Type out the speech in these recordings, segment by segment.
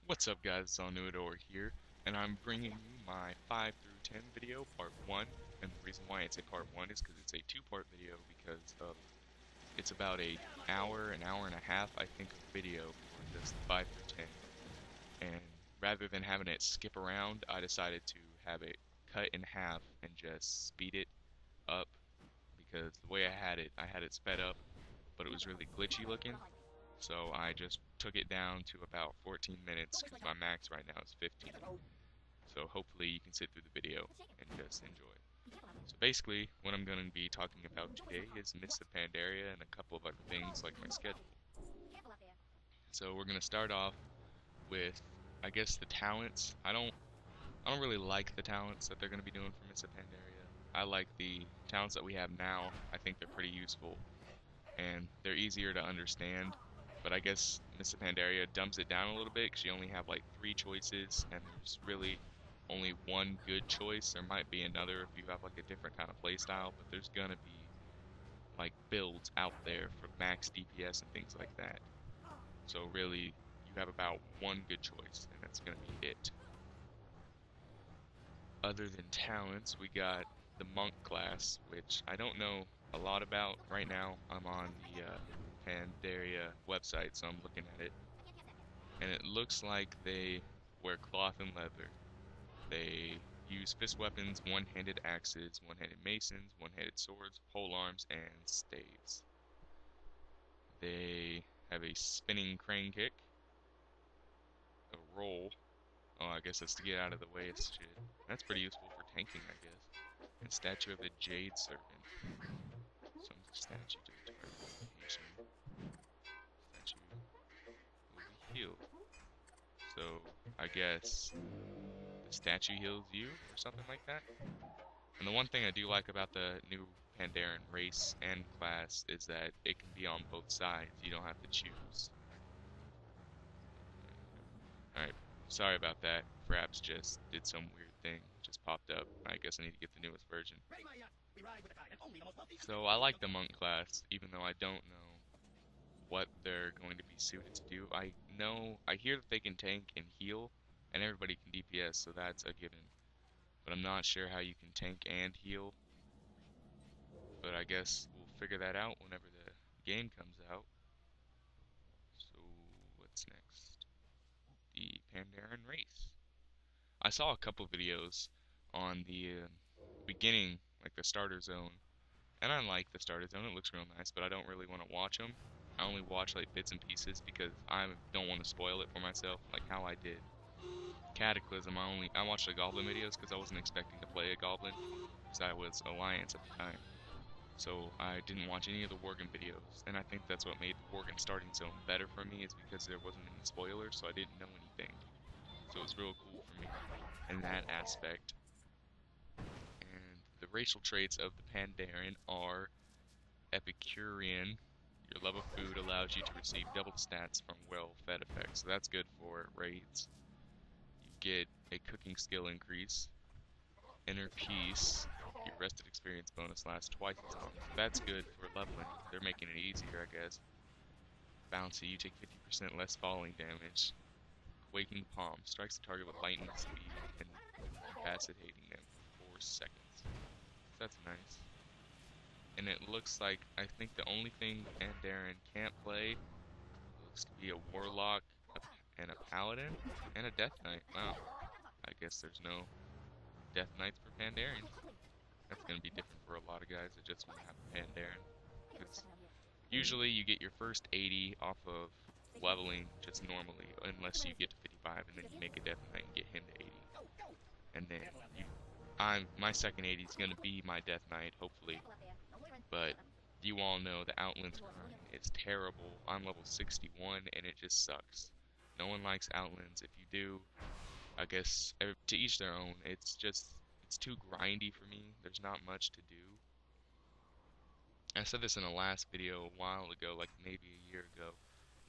What's up guys, it's Anuador here, and I'm bringing you my 5 through 10 video, part 1, and the reason why it's a part 1 is because it's a two-part video because of, it's about an hour and a half, I think, of video for just 5 through 10, and rather than having it skip around, I decided to have it cut in half and just speed it up, because the way I had it sped up, but it was really glitchy looking. So I just took it down to about 14 minutes because my max right now is 15. So hopefully you can sit through the video and just enjoy. So basically, what I'm going to be talking about today is Mists of Pandaria and a couple of other things like my schedule. So we're going to start off with, I guess, the talents. I don't really like the talents that they're going to be doing for Mists of Pandaria. I like the talents that we have now. I think they're pretty useful and they're easier to understand. But I guess Mists of Pandaria dumps it down a little bit because you only have like 3 choices and there's really only one good choice. There might be another if you have like a different kind of playstyle, but there's gonna be like builds out there for max DPS and things like that. So really, you have about one good choice and that's gonna be it. Other than talents, we got the monk class, which I don't know a lot about right now. I'm on the Pandaria website, so I'm looking at it, and it looks like they wear cloth and leather. They use fist weapons, one-handed axes, one-handed masons, one-handed swords, pole arms, and staves. They have a spinning crane kick, a roll. Oh, I guess that's to get out of the way of shit. That's pretty useful for tanking, I guess. And statue of the Jade Serpent. Some statue to return location. Statue will be healed. So I guess the statue heals you or something like that. And the one thing I do like about the new Pandaren race and class is that it can be on both sides. You don't have to choose. Alright, sorry about that. Fraps just did some weird thing. Just popped up. I guess I need to get the newest version. So I like the monk class, even though I don't know what they're going to be suited to do. I hear that they can tank and heal, and everybody can DPS, so that's a given. But I'm not sure how you can tank and heal. But I guess we'll figure that out whenever the game comes out. So what's next? The Pandaren race. I saw a couple videos on the beginning, like the starter zone, and I like the starter zone. It looks real nice, but I don't really want to watch them. I only watch like bits and pieces because I don't want to spoil it for myself, like how I did Cataclysm. I watched the Goblin videos because I wasn't expecting to play a Goblin because I was Alliance at the time. So I didn't watch any of the Worgen videos, and I think that's what made Worgen starting zone better for me is because there wasn't any spoilers, so I didn't know anything. So it was real cool for me in that aspect. And the racial traits of the Pandaren are Epicurean. Your love of food allows you to receive double stats from well-fed effects, so that's good for raids. You get a cooking skill increase. Inner Peace, your rested experience bonus lasts twice as long. So that's good for leveling. They're making it easier, I guess. Bouncy, you take 50% less falling damage. Quaking Palm, strikes the target with lightning speed and incapacitating them for 4 seconds. So that's nice. And it looks like, I think the only thing Pandaren can't play looks to be a Warlock and a Paladin and a Death Knight. Wow. I guess there's no Death Knights for Pandaren. That's going to be different for a lot of guys that just want to have a Pandaren. Because usually you get your first 80 off of leveling just normally, unless you get to 55 and then you make a Death Knight and get him to 80. And then my second 80 is going to be my Death Knight, hopefully. But you all know the Outlands grind is terrible. I'm level 61 and it just sucks. No one likes Outlands. If you do, I guess to each their own. It's too grindy for me. There's not much to do. I said this in a last video a while ago, like maybe a year ago,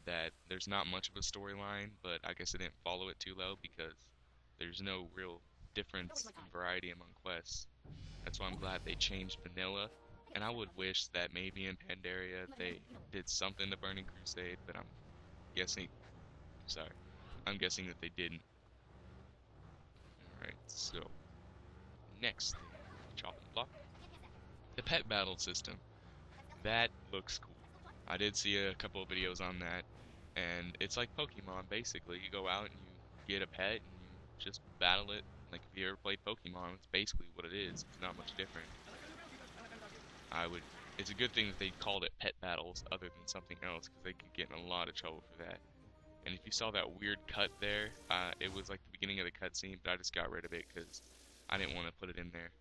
that there's not much of a storyline, but I guess I didn't follow it too well because there's no real difference in variety among quests. That's why I'm glad they changed vanilla, and I would wish that maybe in Pandaria they did something to Burning Crusade, but I'm guessing, sorry, I'm guessing that they didn't. Alright, so next thing, chopping block. The pet battle system. That looks cool. I did see a couple of videos on that, and it's like Pokemon basically. You go out and you get a pet and you just battle it. Like if you ever played Pokemon, it's basically what it is. It's not much different. It's a good thing that they called it pet battles other than something else, because they could get in a lot of trouble for that. And if you saw that weird cut there, it was like the beginning of the cutscene, but I just got rid of it because I didn't want to put it in there.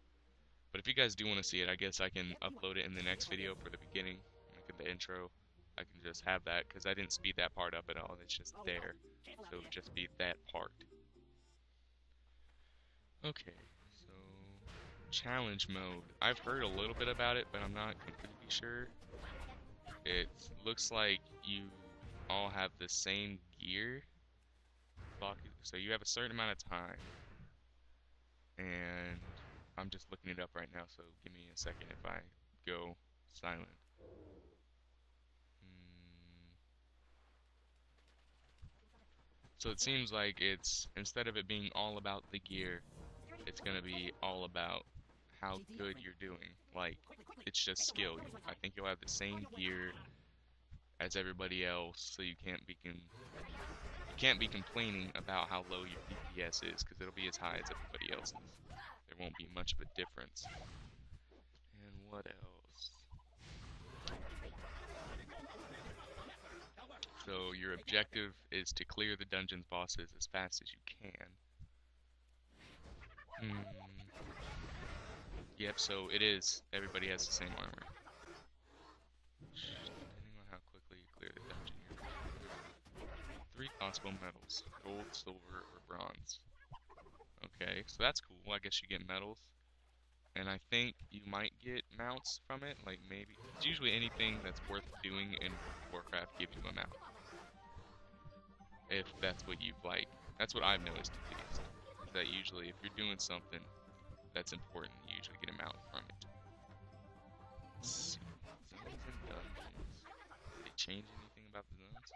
But if you guys do want to see it, I guess I can upload it in the next video for the beginning, like in the intro. I can just have that, because I didn't speed that part up at all, it's just there. So it would just be that part. Okay, so challenge mode. I've heard a little bit about it, but I'm not completely sure. It looks like you all have the same gear. So you have a certain amount of time. And I'm just looking it up right now, so give me a second if I go silent. So it seems like instead of it being all about the gear, it's going to be all about how good you're doing. Like, it's just skill. I think you'll have the same gear as everybody else, so you can't be complaining about how low your DPS is, because it'll be as high as everybody else's. There won't be much of a difference. And what else? So your objective is to clear the dungeon's bosses as fast as you can. Yep, so it is. Everybody has the same armor. Depending on how quickly you clear the dungeon, you're 3 possible medals: gold, silver, or bronze. Okay, so that's cool. I guess you get medals. And I think you might get mounts from it, like maybe. It's usually anything that's worth doing in Warcraft gives you a mount. If that's what you've like. That's what I've noticed at least. Is that usually if you're doing something that's important, you usually get a mount from it. Zones and dungeons. Did they change anything about the zones?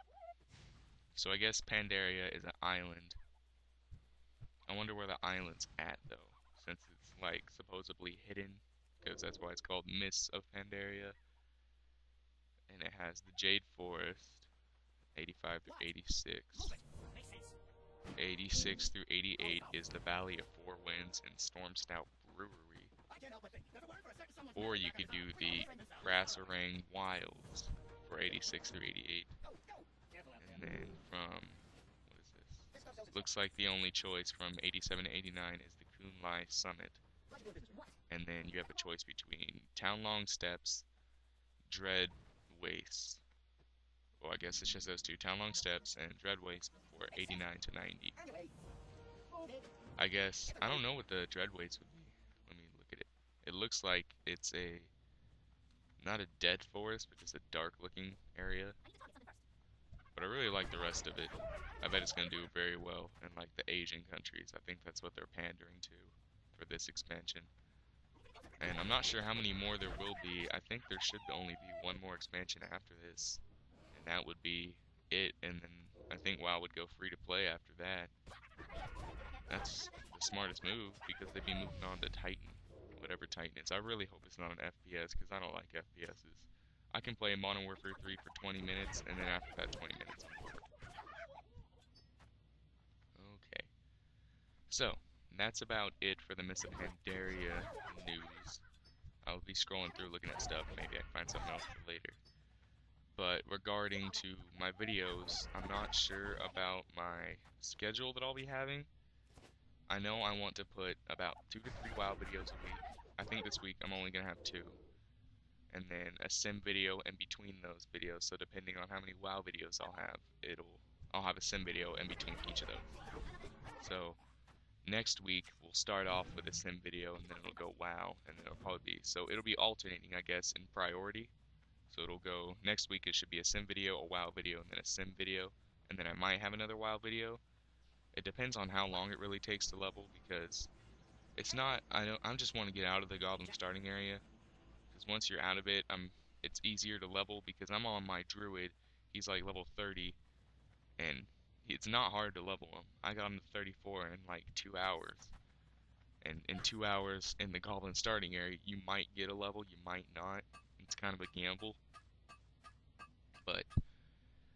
So I guess Pandaria is an island. I wonder where the island's at though, since it's like supposedly hidden, because that's why it's called Mists of Pandaria. And it has the Jade Forest, 85 through 86. 86 through 88 is the Valley of Four Winds and Storm Stout Brewery. Or you could do the Grass Orang Wilds for 86 through 88. And then from, what is this? Looks like the only choice from 87 to 89 is the Kunlai Summit. And then you have a choice between Townlong Steps, Dread Waste. Well, I guess it's just those two, Townlong Steps and Dread Waste for 89 to 90. I guess, I don't know what the Dread Waste would be. Let me look at it. It looks like it's not a dead forest, but just a dark looking area. But I really like the rest of it. I bet it's going to do very well in like the Asian countries. I think that's what they're pandering to for this expansion. And I'm not sure how many more there will be. I think there should only be one more expansion after this. And that would be it. And then I think WoW would go free to play after that. That's the smartest move, because they'd be moving on to Titan. Whatever Titan is. I really hope it's not an FPS, because I don't like FPSs. I can play Modern Warfare 3 for 20 minutes, and then after that 20 minutes I'm bored. Okay. So, that's about it for the Mists of Pandaria news. I'll be scrolling through looking at stuff, maybe I can find something else for later. But regarding to my videos, I'm not sure about my schedule that I'll be having. I know I want to put about 2 to 3 WoW videos a week. I think this week I'm only going to have 2. And then a sim video in between those videos, so depending on how many WoW videos I'll have, I'll have a sim video in between each of those. So next week we'll start off with a sim video, and then it'll go WoW, and then it'll probably be, so it'll be alternating, I guess, in priority. So it'll go, next week it should be a sim video, a WoW video, and then a sim video, and then I might have another WoW video. It depends on how long it really takes to level, because it's not, I just want to get out of the Goblin starting area, because once you're out of it, it's easier to level, because I'm on my Druid, he's like level 30, and It's not hard to level him. I got him to 34 in like 2 hours. And in 2 hours in the goblin starting area, you might get a level, you might not. It's kind of a gamble, but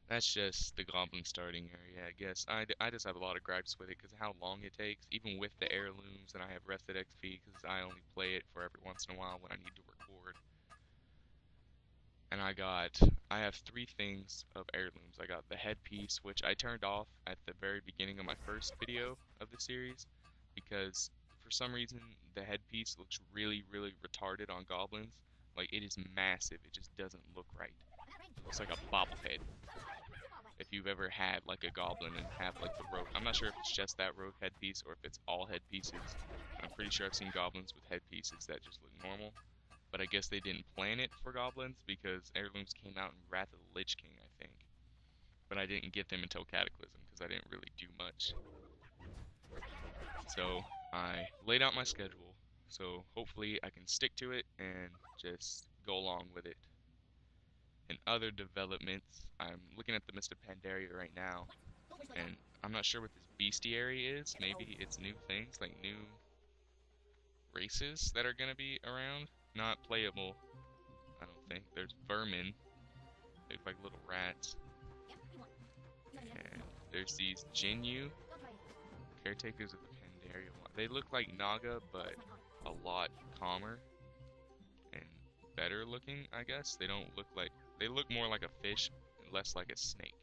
that's just the goblin starting area, I guess. I just have a lot of gripes with it because of how long it takes, even with the heirlooms, and I have rested XP because I only play it for every once in a while when I need to record. And I have three things of heirlooms. I got the headpiece, which I turned off at the very beginning of my first video of the series because for some reason the headpiece looks really, really retarded on goblins. Like, it is massive, it just doesn't look right. It looks like a bobblehead. If you've ever had like a goblin and have like the rogue, I'm not sure if it's just that rogue headpiece or if it's all headpieces. I'm pretty sure I've seen goblins with headpieces that just look normal. But I guess they didn't plan it for goblins because heirlooms came out in Wrath of the Lich King, I think. But I didn't get them until Cataclysm because I didn't really do much. So I laid out my schedule, so hopefully I can stick to it and just go along with it. In other developments, I'm looking at the Mist of Pandaria right now, and I'm not sure what this bestiary is. Maybe it's new things, like new races that are going to be around. Not playable, I don't think. There's vermin. They look like little rats. And there's these Jinyu, caretakers of the Pandaria. They look like Naga, but a lot calmer and better looking, I guess. They don't look like... They look more like a fish, less like a snake.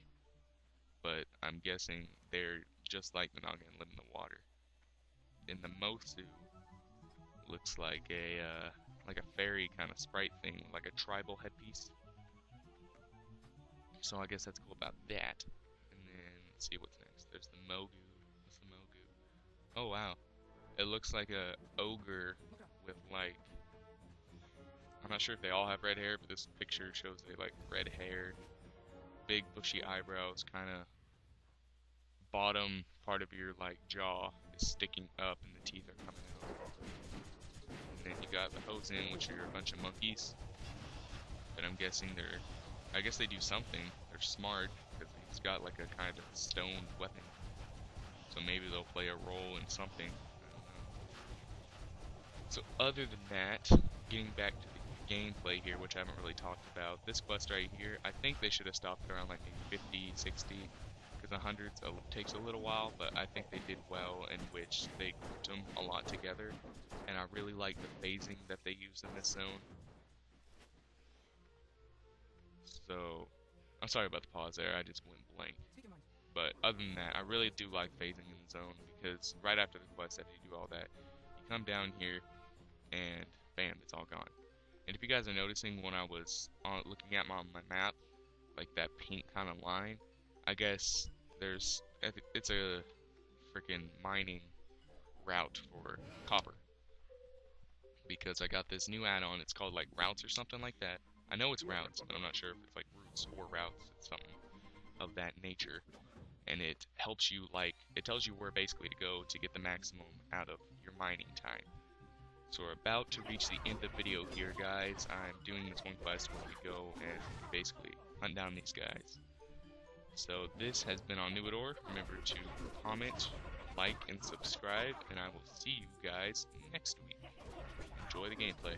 But I'm guessing they're just like the Naga and live in the water. And the Mosu looks like a fairy kind of sprite thing, like a tribal headpiece. So I guess that's cool about that. And then let's see what's next. There's the Mogu. What's the Mogu? Oh wow, it looks like a ogre with like, I'm not sure if they all have red hair, but this picture shows they like red hair, big bushy eyebrows, kind of bottom part of your like jaw is sticking up and the teeth are coming out. And then you got the Hosen, which are a bunch of monkeys. But I'm guessing I guess they do something. They're smart because he's got like a kind of stoned weapon. So maybe they'll play a role in something. I don't know. So other than that, getting back to the gameplay here, which I haven't really talked about, this quest right here, I think they should have stopped around like maybe 50, 60, because the hundreds takes a little while, but I think they did well in which they grouped them a lot together, and I really like the phasing that they use in this zone. So, I'm sorry about the pause there, I just went blank. But other than that, I really do like phasing in the zone, because right after the quest, after you do all that, you come down here, and bam, it's all gone. And if you guys are noticing when I was looking at my map, like that pink kind of line, I guess it's a freaking mining route for copper. Because I got this new add-on, it's called like routes or something like that. I know it's routes, but I'm not sure if it's like routes or routes, it's something of that nature. And it helps you, like, it tells you where basically to go to get the maximum out of your mining time. So we're about to reach the end of the video here, guys. I'm doing this one quest where we go and basically hunt down these guys. So this has been Anuador. Remember to comment, like, and subscribe, and I will see you guys next week. Enjoy the gameplay.